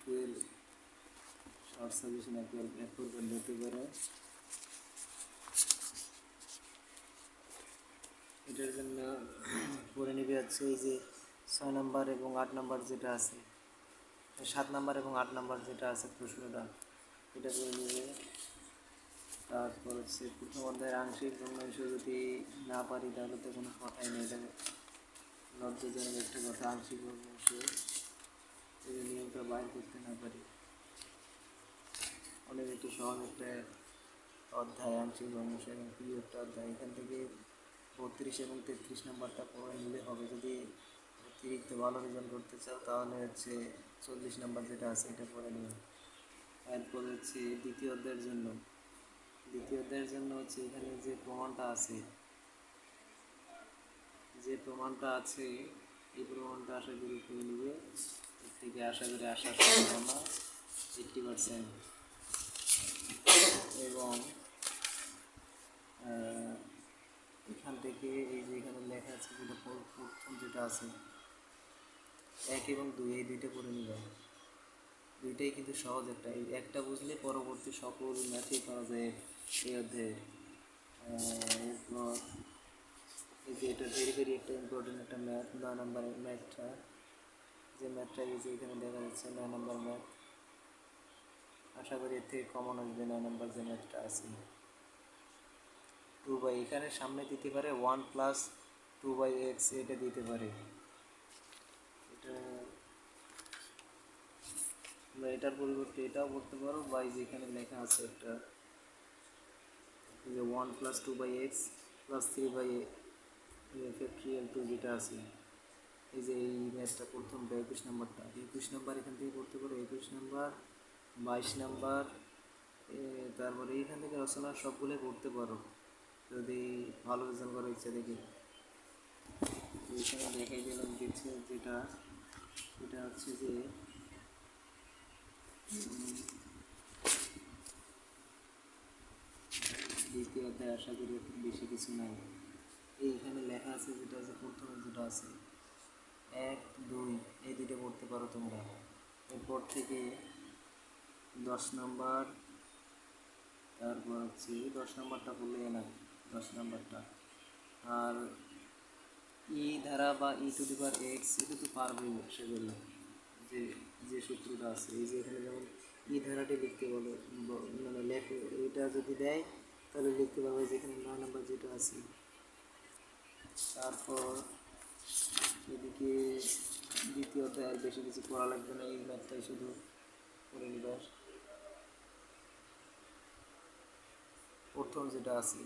Twelve short suggestion approve হতে পারে। এটার জন্য পড়ে নিবে হচ্ছে এই যে 6 নাম্বার এবং 8 নাম্বার যেটা আছে, 7 নাম্বার এবং 8 নাম্বার যেটা আছে প্রশ্নটা, এটা পড়ে নিবে। তারপর হচ্ছে প্রথম অধ্যায়ের আংশিক ভগ্নাংশ যদি না পারি তাহলে তো কোনো কথাই নেই, এটা লজ্জাজনক একটা কথা। আংশিক ভগ্নাংশ এই নিয়মটা বাইর করতে না পারি। অনেক একটু সহজ একটা অধ্যায় আংশিক ভগ্নাংশ এবং প্রিয় একটা অধ্যায়। এখান থেকে 32 এবং 33 নাম্বারটা পড়ে নিলে হবে। যদি অতিরিক্ত ভালো রেজাল্ট করতে চাও তাহলে হচ্ছে 40 নাম্বার যেটা আছে এটা পড়ে নিও। এরপর হচ্ছে দ্বিতীয় অধ্যায়ের জন্য হচ্ছে এখানে যে প্রমাণটা আছে এই প্রমাণটা আশা করি করে নিবে। এর থেকে আশা করি আসার সম্ভাবনা 80%। এবং এখান থেকে এই যে এখানে লেখা আছে যেটা প্রথম যেটা আছে 1 এবং 2, এই দুইটা পড়ে নিবে। দুইটাই কিন্তু সহজ একটা, এই একটা বুঝলে পরবর্তী সকল ম্যাথই পাওয়া যায় এই অধ্যায়ে। এরপর এই যে এটা ভেরি ভেরি একটা ইম্পর্টেন্ট একটা ম্যাথ, 9 নম্বরের ম্যাথটা, যে ম্যাথটা এই যে এখানে দেখা যাচ্ছে 9 নম্বর ম্যাথ। আশা করি এর থেকে কমন আসবে 9 নম্বর যে ম্যাথটা আছে। 2 বাই, এখানে সামনে দিতে পারে 1 প্লাস 2/x, এটা দিতে পারে। এটার পরিবর্তে এটাও করতে পারো, বা যেখানে লেখা আছে একটা যে 1 প্লাস 2/x প্লাস 3/2 যেটা আছে, এই যে এই ম্যাথটা প্রথম 21 নাম্বারটা, 21 নাম্বার এখান থেকে করতে পারো। 21 নাম্বার, 22 নাম্বার, তারপরে এইখান থেকে রচনা সবগুলোই করতে পারো যদি ভালো রেজাল্ট করার ইচ্ছা দেখি। এইখানে দেখাই দিলাম দিচ্ছে যেটা, এটা হচ্ছে যে দ্বিতীয় অধ্যায়। আশা করি বেশি কিছু নাই। এইখানে লেখা আছে যেটা আছে প্রথমে যেটা আছে 1, 2, এই দুটো পড়তে পারো তোমরা। এরপর থেকে 10 নাম্বার, তারপর হচ্ছে 10 নাম্বারটা পড়লে না, 10 নাম্বারটা। আর ই ধারা বা e⁴x, এটা তো পারবেই আশা করি। যে যে সূত্রটা আছে এই যে এখানে যেমন ই ধারাটি লিখতে বলে, মানে লেখো, এটা যদি দেয় তাহলে লিখতে পারবে যেখানে 9 নাম্বার যেটা আছে। তারপর এদিকে দ্বিতীয় অধ্যায় আর বেশি কিছু পড়া লাগবে না, এই ম্যাথটাই শুধু করে নিবার। প্রথম যেটা আছে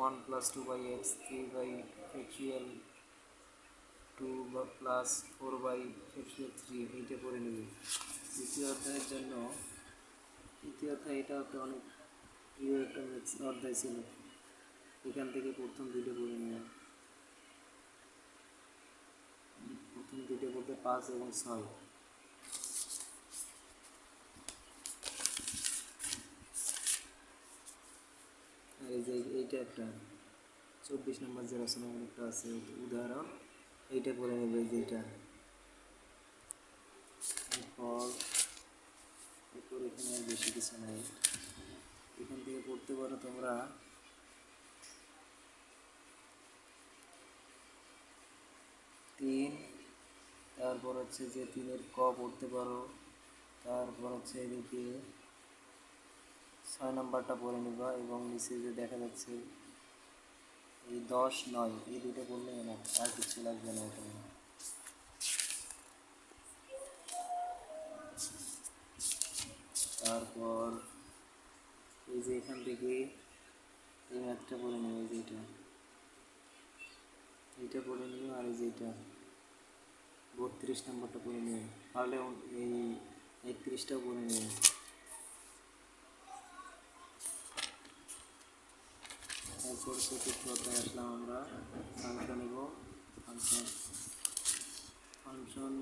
1 প্লাস 2/x, 3/2 প্লাস 4/3, এইটা করে নেবে। দ্বিতীয় অধ্যায়ের জন্য, তৃতীয় অধ্যায় এটা একটা অনেক প্রিয় একটা অধ্যায় ছিল, এখান থেকে প্রথম দুটো করে নেবে। প্রথম দুটো বলতে 5 এবং 6। আর এই যে এইটা একটা 24 নম্বর যে রচনামূলকটা আছে উদাহরণ, এইটা করে নেবে যেটা। এরপর এখানে আর বেশি কিছু নাই, এখান থেকে পড়তে পারো তোমরা 3, তারপর হচ্ছে যে 3-এর ক পড়তে পারো। তারপর হচ্ছে এদিকে 6 নাম্বারটা পড়ে নিবা এবং নিচে যে দেখা যাচ্ছে এই 10, 9, এই দুটো পড়লে না, আর কিছু লাগবে না এখানে। তারপর এই যে এখান থেকে এই ম্যাথটা পড়ে নিও, এই যে এইটা পড়ে নিও। আর এই যে এটা 32 নম্বরটা পড়ে নিও, তাহলে এই 31টাও পড়ে নিও। তারপর চতুর্থ অধ্যায় আসলাম আমরা, ফাংশন এবং ফাংশন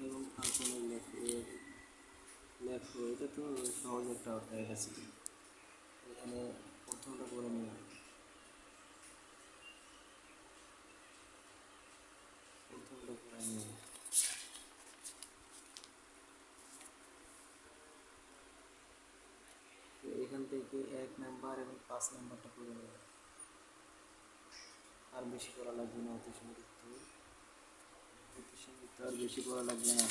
এবং ফাংশনের লেখো। এটা তো সহজ একটা অধ্যায়, এটা ছিল। এখানে প্রথমটা পড়ে নিও, প্রথমটা পড়ে নিও। থেকে 1 নাম্বার এবং 5 নাম্বারটা করে নেবে, আর বেশি করা লাগবে না। অতি সংযুক্ত আর বেশি করা লাগবে না।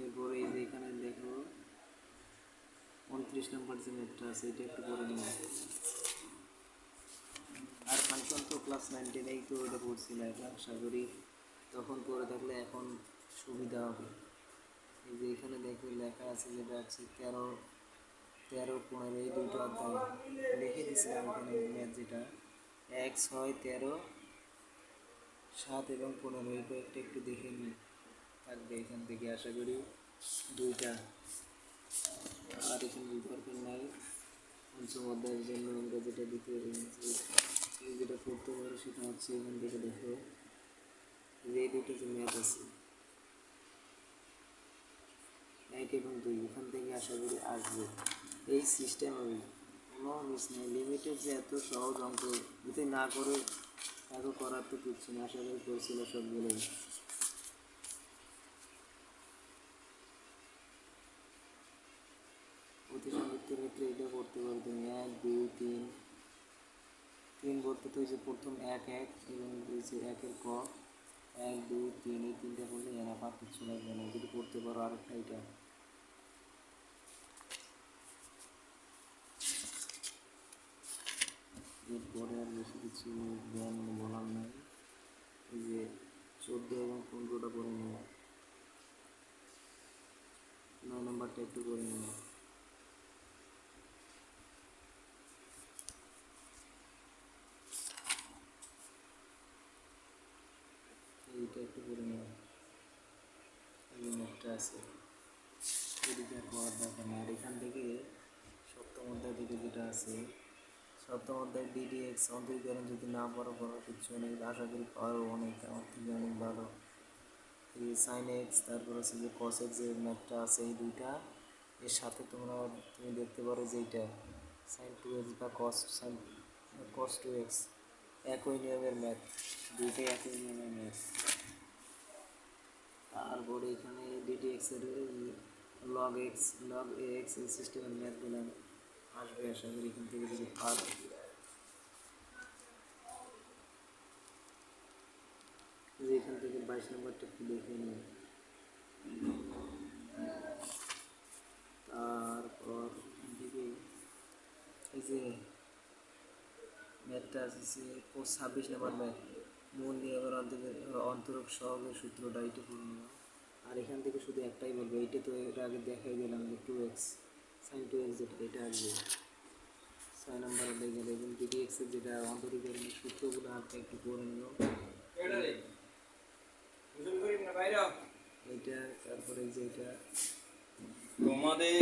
এরপরে এই যে এখানে দেখো 29 নাম্বার যে ম্যাথটা আছে এটা একটু করে নেব। আর ফাংশন তো ক্লাস 9-10 তো ওটা পড়ছিলাম, এটা আশা করি তখন পড়ে থাকলে এখন সুবিধা হবে। এই যে এখানে দেখো লেখা আছে যেটা হচ্ছে 13, 15 এই দুটো অধ্যায় লিখে দিয়েছিলাম এখানে ম্যাথ, যেটা 1, 6, 13, 7 এবং 15 এই কয়েকটা একটু দেখে নিই থাকবে এখান থেকে আশা করি দুইটা। আর এখানে দরকার নাই। পঞ্চম অধ্যায়ের জন্য আমরা যেটা দিতে যেটা করতে পারো সেটা হচ্ছে এখান থেকে দেখো এই দুটো যে ম্যাথ আছে 1 এবং 2 এখান থেকে আশা করি আসবে। এই সিস্টেম আমি কোনো মিস নেই। লিমিটেড যে এত সহজ অঙ্ক যদি না করে কারো করার তো কিছু না, আশা করি করছিল সবগুলোই। অতি সংযুক্তের ক্ষেত্রে এটা করতে পারো তুমি 1, 2, 3 করতে তো যে প্রথম 1, 1 এবং হচ্ছে 1-এর ক 1, 2, 3 এই তিনটা করলে এরা পার কিছু লাগবে না। যদি করতে পারো আরেকটা এটা এরপরে আর বেশি কিছু জ্ঞান বলার নাই। এই যে 14 এবং 15টা করে নেব, 9 নম্বরটা একটু করে নেব। এইটা একটু করে নেব, এই ম্যাথটা আছে এদিকে করার দরকার নেই। আর এখান থেকে সপ্তম অধ্যায় থেকে যেটা আছে সপ্তম অধ্যায় ডিডিএক্স অন্তরীকরণ যদি না পারো করার কিছু নেই, আশা করি পারো অনেক, আমার থেকে অনেক ভালো। এই সাইন এক্স তারপর হচ্ছে যে কস এক্স যে ম্যাথটা আছে এই দুইটা এর সাথে তুমি দেখতে পারো যে এইটা সাইন 2x বা কস 2x একই নিয়মের ম্যাথ, দুইটাই একই নিয়মের ম্যাথ। তারপরে এখানে ডিডিএক্স এর লগ এক্স এই সিস্টেমের ম্যাথগুলো আসবে আশা করি এখান থেকে যদি পারো। যে এখান থেকে 22 নম্বরটা একটু দেখে নিই। তারপর দিকে এই যে ম্যাথটা আছে 26 নম্বর ম্যাথ মূল নিয়মের অন্তরক সহগের সূত্রটা এইটা করে নিও। আর এখান থেকে শুধু একটাই বলবো, এইটা তো এর আগে দেখাই দিলাম যে 2x সাইন 2x যেটা এটা আসবে 6 নম্বরে দেখে এবং ডিডিএক্স এর যেটা অন্তরীকরণের সূত্রগুলো হালকা একটু করে নিও এইটা। তারপরে যে এটা তোমাদের